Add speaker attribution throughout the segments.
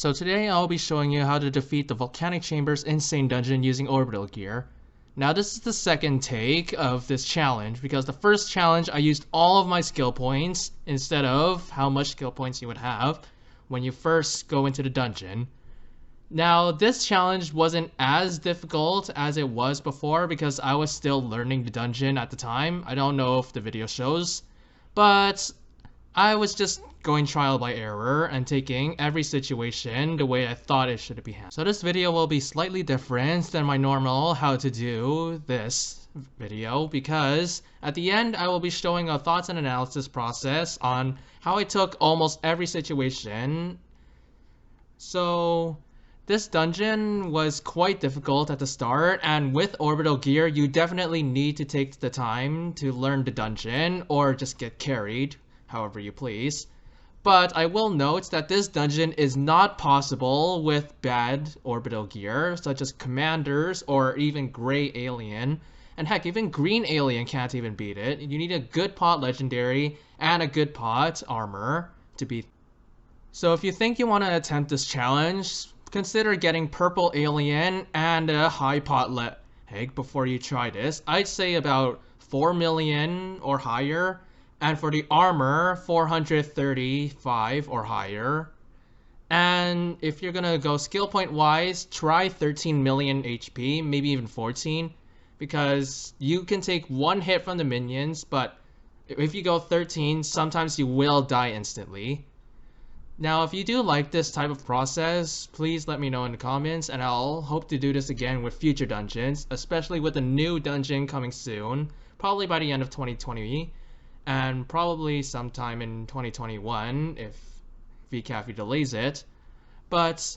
Speaker 1: So today I'll be showing you how to defeat the Volcanic Chamber's insane dungeon using Orbital gear. Now this is the second take of this challenge because the first challenge I used all of my skill points instead of how much skill points you would have when you first go into the dungeon. Now this challenge wasn't as difficult as it was before because I was still learning the dungeon at the time. I don't know if the video shows, but I was just going trial by error and taking every situation the way I thought it should be handled. So this video will be slightly different than my normal how to do this video because at the end I will be showing a thoughts and analysis process on how I took almost every situation. So this dungeon was quite difficult at the start, and with orbital gear you definitely need to take the time to learn the dungeon or just get carried however you please. But I will note that this dungeon is not possible with bad orbital gear, such as commanders or even gray alien. And heck, even green alien can't even beat it. You need a good pot legendary and a good pot armor to beat. So if you think you want to attempt this challenge, consider getting purple alien and a high pot leg before you try this. I'd say about 4 million or higher. And for the armor, 435 or higher. And if you're gonna go skill point wise, try 13 million HP, maybe even 14. Because you can take one hit from the minions, but if you go 13, sometimes you will die instantly. Now, if you do like this type of process, please let me know in the comments, and I'll hope to do this again with future dungeons, especially with a new dungeon coming soon, probably by the end of 2020. And probably sometime in 2021 if VCAFE delays it. But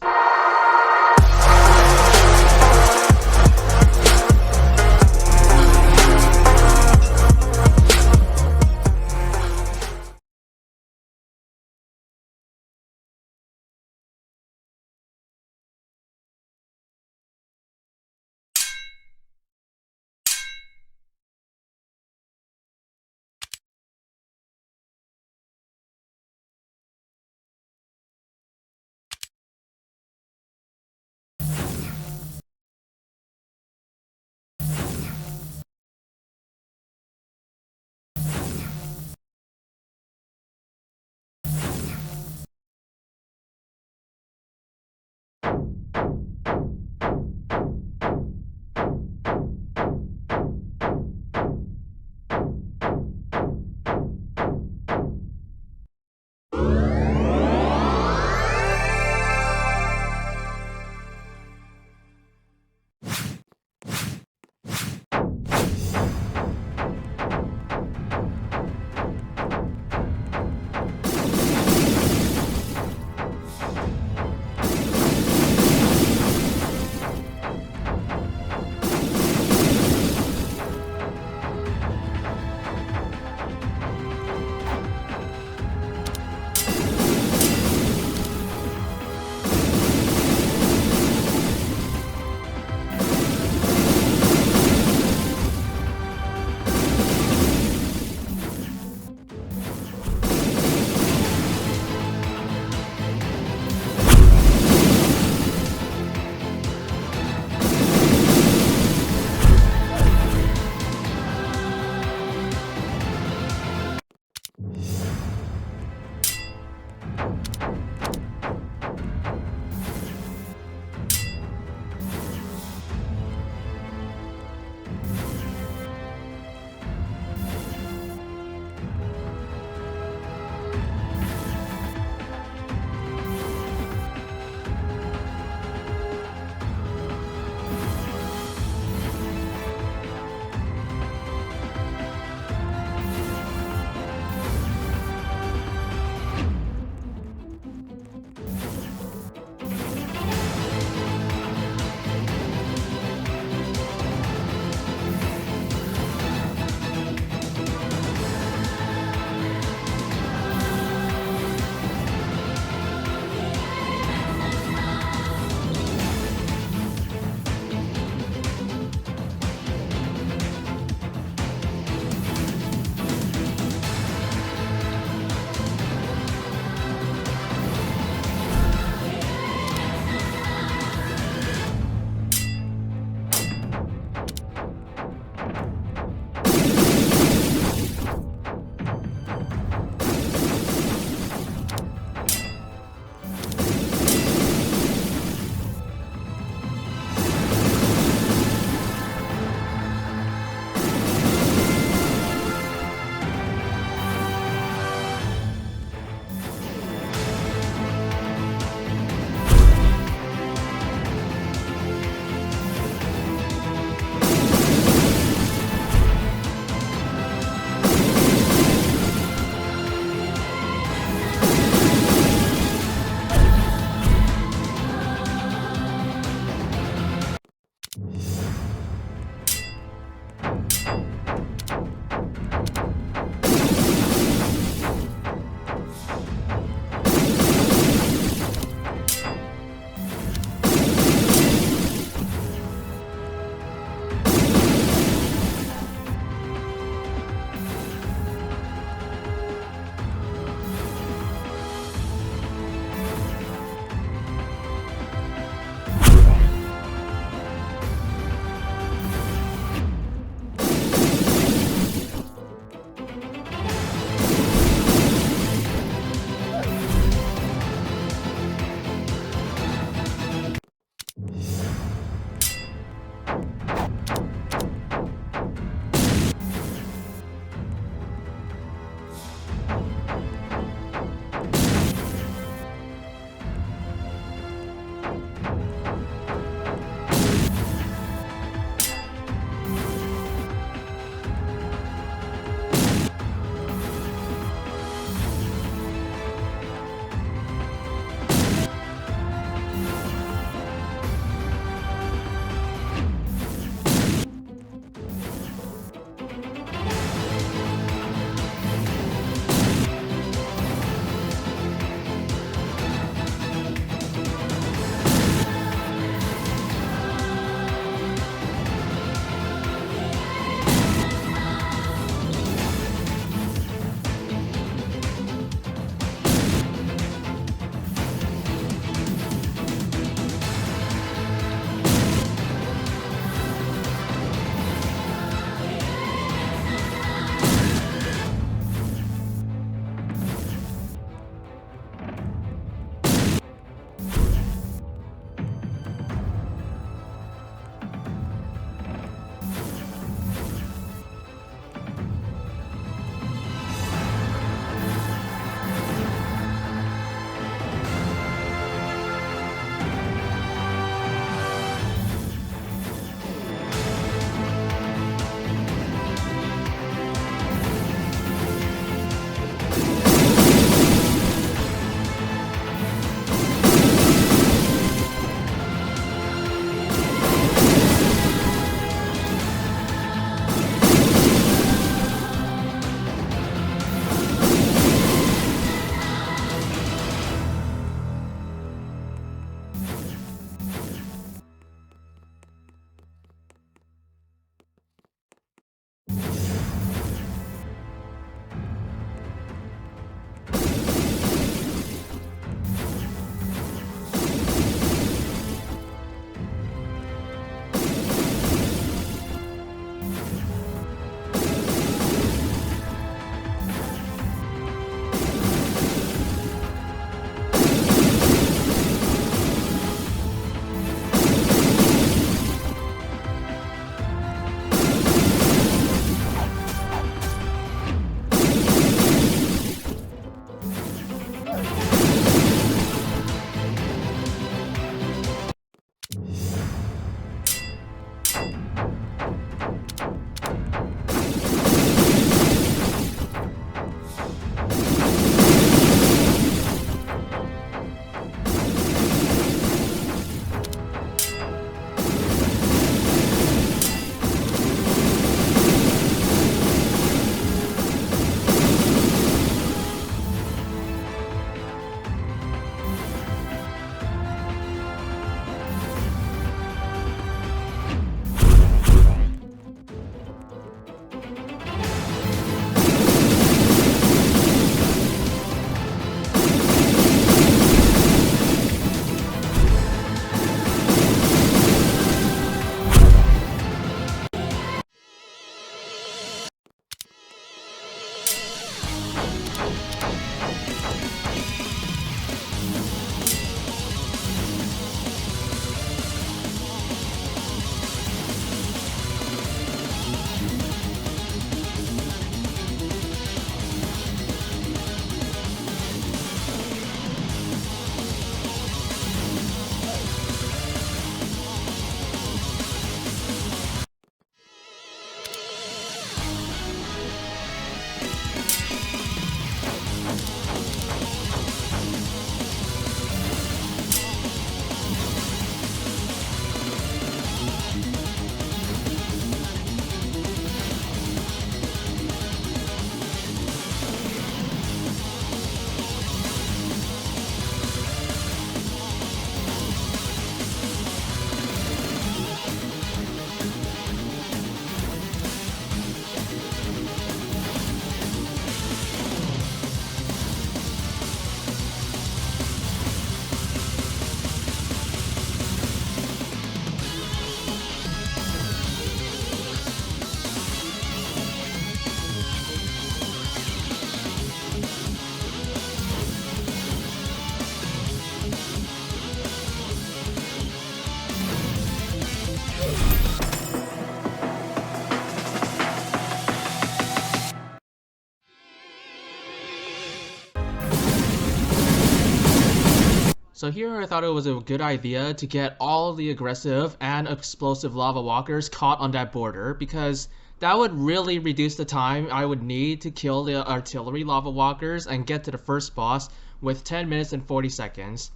Speaker 1: So here I thought it was a good idea to get all of the aggressive and explosive lava walkers caught on that border, because that would really reduce the time I would need to kill the artillery lava walkers and get to the first boss with 10 minutes and 40 seconds.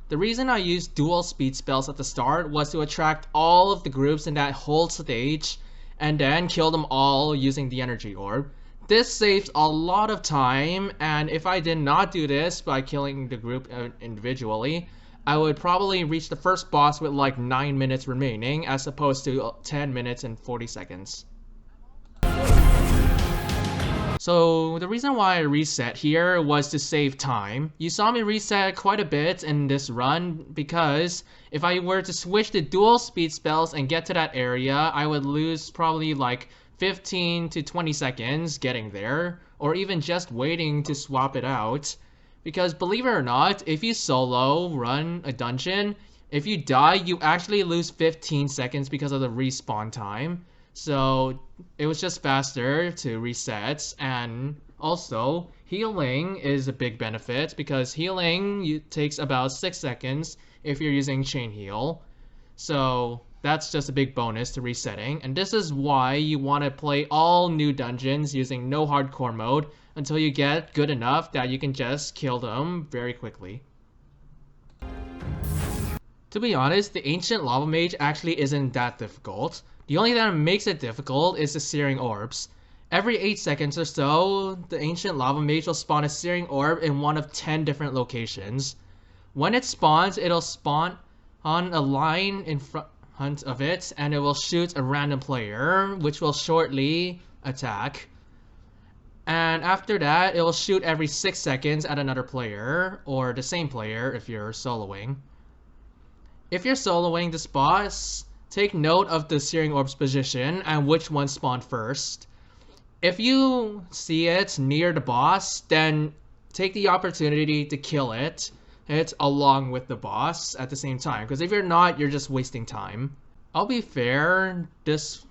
Speaker 1: The reason I used dual speed spells at the start was to attract all of the groups in that whole stage and then kill them all using the energy orb. This saves a lot of time, and if I did not do this by killing the group individually, I would probably reach the first boss with like 9 minutes remaining as opposed to 10 minutes and 40 seconds. So the reason why I reset here was to save time. You saw me reset quite a bit in this run because if I were to switch to dual speed spells and get to that area, I would lose probably like 15 to 20 seconds getting there, or even just waiting to swap it out. Because believe it or not, if you solo run a dungeon, if you die, you actually lose 15 seconds because of the respawn time. So it was just faster to reset, and also healing is a big benefit because healing takes about 6 seconds if you're using chain heal. So that's just a big bonus to resetting, and this is why you want to play all new dungeons using no hardcore mode until you get good enough that you can just kill them very quickly. To be honest, the ancient lava mage actually isn't that difficult. The only thing that makes it difficult is the searing orbs. Every 8 seconds or so, the ancient lava mage will spawn a searing orb in one of 10 different locations. When it spawns, it'll spawn on a line in front of it, and it will shoot a random player, which will shortly attack. And after that, it will shoot every 6 seconds at another player, or the same player if you're soloing. If you're soloing this boss, take note of the searing orb's position and which one spawned first. If you see it near the boss, then take the opportunity to kill it along with the boss at the same time, because if you're not, you're just wasting time. I'll be fair, this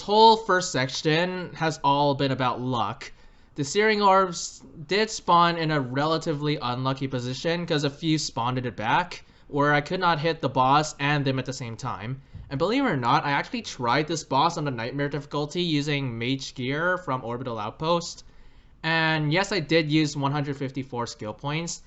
Speaker 1: whole first section has all been about luck. The searing orbs did spawn in a relatively unlucky position because a few spawned it back, where I could not hit the boss and them at the same time. And believe it or not, I actually tried this boss on the nightmare difficulty using mage gear from Orbital Outpost. And yes, I did use 154 skill points.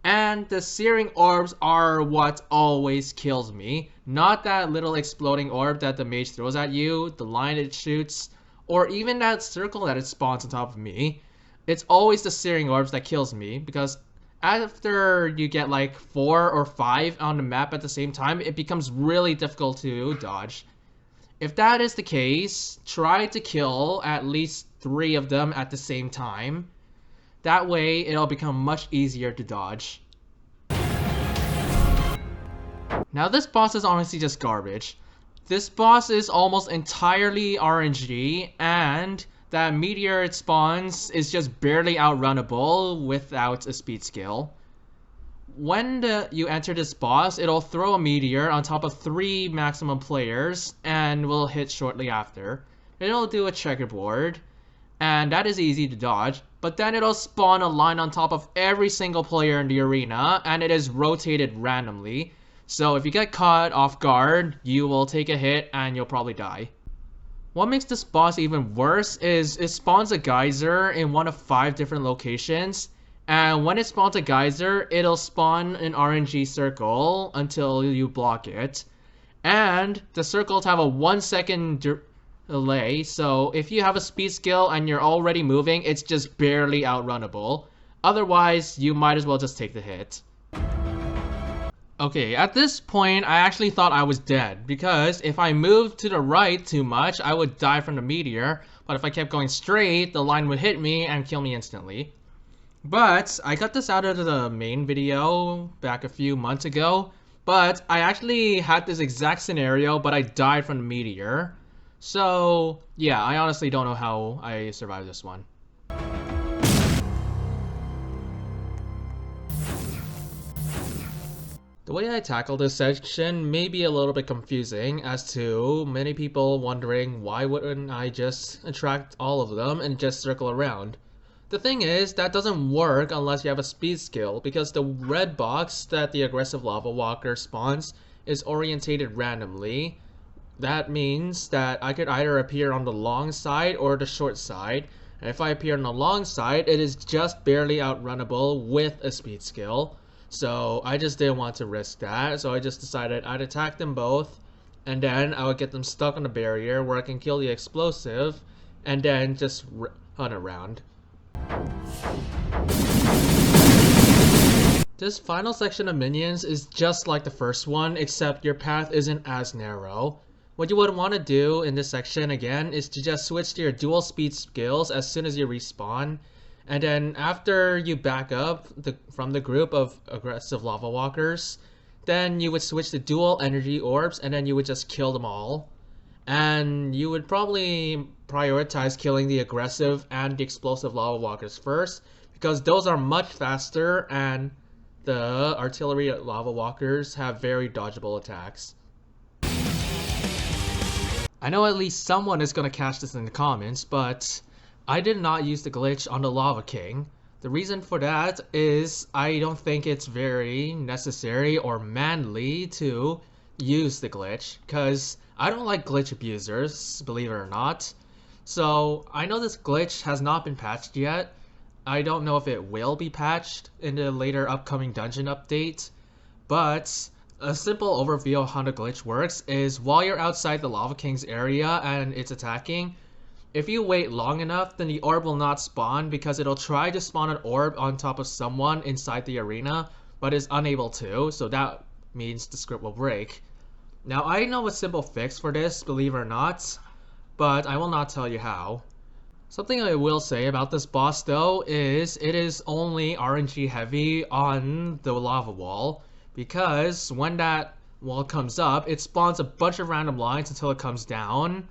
Speaker 1: And the searing orbs are what always kills me. Not that little exploding orb that the mage throws at you, the line it shoots, or even that circle that it spawns on top of me. It's always the searing orbs that kills me, because after you get like 4 or 5 on the map at the same time, it becomes really difficult to dodge. If that is the case, try to kill at least 3 of them at the same time. That way, it'll become much easier to dodge. Now this boss is honestly just garbage. This boss is almost entirely RNG, and that meteor it spawns is just barely outrunnable without a speed skill. When you enter this boss, it'll throw a meteor on top of 3 maximum players and will hit shortly after. It'll do a checkerboard, and that is easy to dodge, but then it'll spawn a line on top of every single player in the arena, and it is rotated randomly. So if you get caught off guard, you will take a hit and you'll probably die. What makes this boss even worse is it spawns a geyser in one of 5 different locations, and when it spawns a geyser, it'll spawn an RNG circle until you block it. And the circles have a 1 second delay, so if you have a speed skill and you're already moving, it's just barely outrunnable. Otherwise, you might as well just take the hit. Okay, at this point, I actually thought I was dead, because if I moved to the right too much, I would die from the meteor, but if I kept going straight, the line would hit me and kill me instantly. But I cut this out of the main video back a few months ago, but I actually had this exact scenario, but I died from the meteor. So, yeah, I honestly don't know how I survived this one. The way I tackle this section may be a little bit confusing, as to many people wondering why wouldn't I just attract all of them and just circle around. The thing is, that doesn't work unless you have a speed skill, because the red box that the aggressive lava walker spawns is orientated randomly. That means that I could either appear on the long side or the short side. And if I appear on the long side, it is just barely outrunnable with a speed skill. So I just didn't want to risk that, so I just decided I'd attack them both, and then I would get them stuck on the barrier where I can kill the explosive, and then just hunt around. This final section of minions is just like the first one, except your path isn't as narrow. What you would want to do in this section again is to just switch to your dual speed skills as soon as you respawn, and then after you back up from the group of aggressive lava walkers, then you would switch to dual energy orbs, and then you would just kill them all. And you would probably prioritize killing the aggressive and the explosive lava walkers first, because those are much faster and the artillery lava walkers have very dodgeable attacks. I know at least someone is gonna catch this in the comments, but I did not use the glitch on the Lava King. The reason for that is I don't think it's very necessary or manly to use the glitch, because I don't like glitch abusers, believe it or not. So I know this glitch has not been patched yet. I don't know if it will be patched in the later upcoming dungeon update, but a simple overview of how the glitch works is while you're outside the Lava King's area and it's attacking, if you wait long enough, then the orb will not spawn because it'll try to spawn an orb on top of someone inside the arena, but is unable to, so that means the script will break. Now I know a simple fix for this, believe it or not, but I will not tell you how. Something I will say about this boss though is it is only RNG heavy on the lava wall, because when that wall comes up, it spawns a bunch of random lines until it comes down,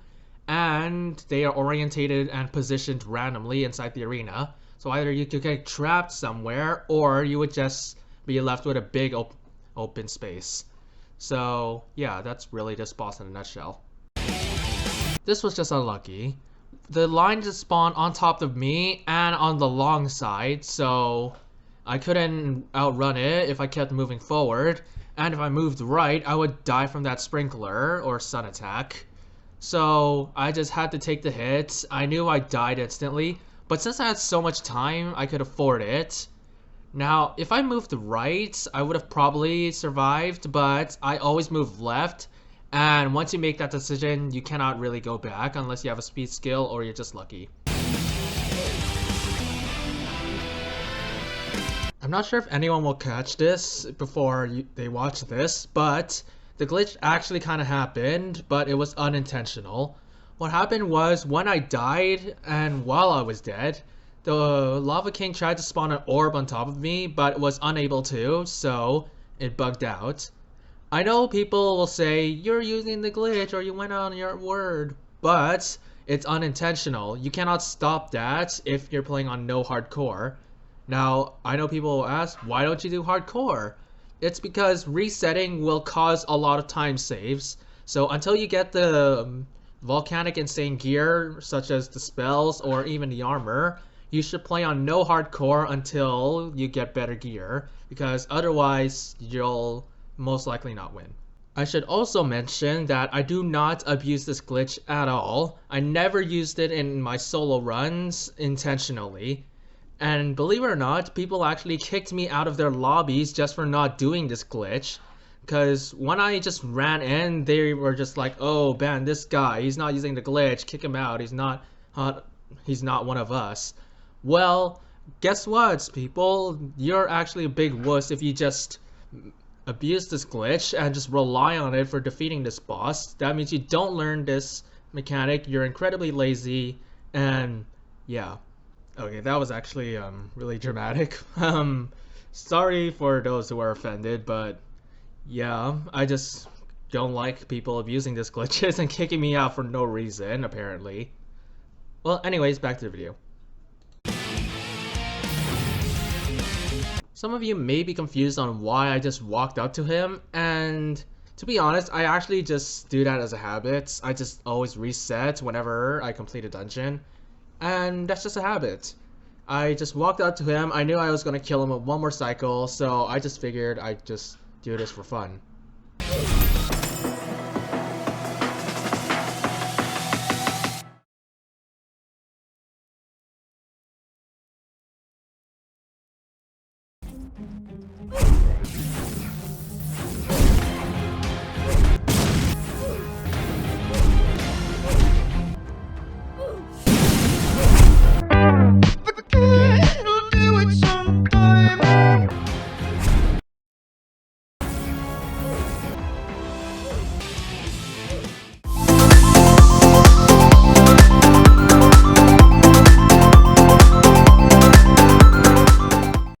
Speaker 1: and they are orientated and positioned randomly inside the arena. So either you could get trapped somewhere, or you would just be left with a big open space. So yeah, that's really this boss in a nutshell. This was just unlucky. The line just spawned on top of me and on the long side, so I couldn't outrun it if I kept moving forward, and if I moved right, I would die from that sprinkler or sun attack. So I just had to take the hit. I knew I died instantly, but since I had so much time, I could afford it. Now, if I moved right, I would have probably survived, but I always move left, and once you make that decision, you cannot really go back unless you have a speed skill or you're just lucky. I'm not sure if anyone will catch this before they watch this, but the glitch actually kind of happened, but it was unintentional. What happened was when I died and while I was dead, the Lava King tried to spawn an orb on top of me, but was unable to, so it bugged out. I know people will say, you're using the glitch or you went on your word, but it's unintentional. You cannot stop that if you're playing on no hardcore. Now, I know people will ask, why don't you do hardcore? It's because resetting will cause a lot of time saves. So until you get the volcanic insane gear, such as the spells or even the armor, you should play on no hardcore until you get better gear, because otherwise you'll most likely not win. I should also mention that I do not abuse this glitch at all. I never used it in my solo runs intentionally. And believe it or not, people actually kicked me out of their lobbies just for not doing this glitch. Because when I just ran in, they were just like, oh man, this guy, he's not using the glitch, kick him out, he's not one of us. Well, guess what, people? You're actually a big wuss if you just abuse this glitch and just rely on it for defeating this boss. That means you don't learn this mechanic, you're incredibly lazy, and yeah. Okay, that was actually really dramatic. Sorry for those who are offended, but yeah, I just don't like people abusing this glitches and kicking me out for no reason, apparently. Well, anyways, back to the video. Some of you may be confused on why I just walked up to him, and to be honest, I actually just do that as a habit. I just always reset whenever I complete a dungeon, and that's just a habit. I just walked up to him. I knew I was gonna kill him with one more cycle, so I just figured I'd just do this for fun.